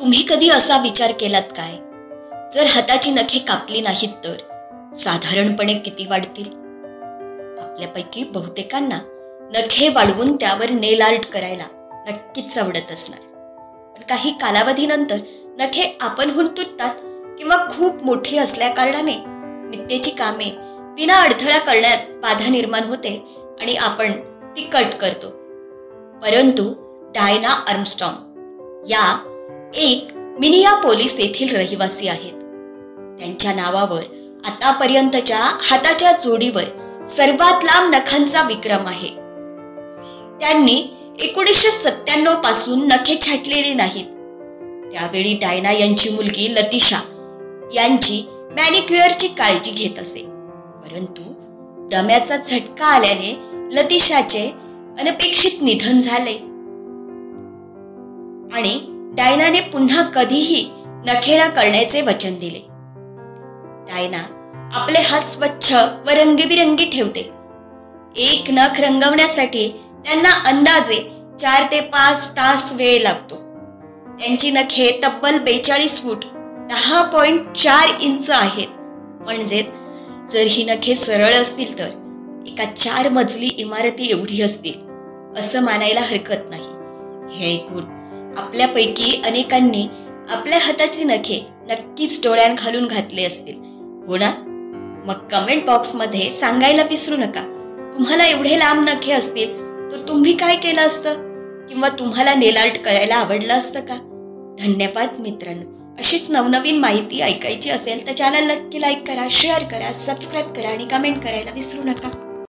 तुम्ही कधी असा विचार केलात काय, जर हाताची नखे कापली नाहीत तर साधारणपणे किती वाढतील? आपल्यापैकी बहुतेकांना नखे वाढवून त्यावर नेल आर्ट करायला नक्कीच आवडत असणार. पण काही कालावधीनंतर नखे आपणहून तुटतात किंवा खूप मोठी असल्या कारणाने नित्याची कामे विना अडथळा करण्यात बाधा निर्माण होते आणि आपण ती कट करतो. परंतु डायना आर्मस्ट्रॉंग या एक मिनियापोलिस येथील रहिवासी आहेत. त्यांच्या नावावर आतापर्यंतच्या हाताच्या जोडीवर सर्वात लांब नखांचा विक्रम आहे. त्यांनी 1997 पासून नखे छाटलेली नाहीत. त्यावेळी डायना यांची मुलगी लतिशा यांची मॅनिक्युअरची काळजी घेत असे. परंतु दम्याचा झटका आल्याने लतिशाचे अनपेक्षित निधन झाले आणि डायनाने पुन्हा कधीही नखे न करण्याचे वचन दिले. डायना आपले हात स्वच्छ व रंगीबिरंगी ठेवते. एक नख रंगवण्यासाठी त्यांना अंदाजे 4 ते 5 तास वेळ लागतो. त्यांची नखे तब्बल 42 फूट 10.4 इंच आहेत. म्हणजेच जर ही नखे सरळ असतील तर एका 4 मजली इमारती एवढी असतील असं मानायला हरकत नाही. हे ऐकून आपल्यापैकी अनेकांनी आपल्या हाताची नखे नक्कीच डोळ्यात घालून घातले असतील, हो ना? मग कमेंट बॉक्समध्ये सांगायला विसरू नका, तुम्हाला एवढे लांब नखे असतील तर तुम्ही काय केलं असतं, किंवा तुम्हाला नेल आर्ट करायला आवडलं असतं का? धन्यवाद मित्रांनो. अशीच नवनवीन माहिती ऐकायची असेल तर चॅनल नक्की लाईक करा, शेअर करा, सबस्क्राईब करा आणि कमेंट करायला विसरू नका.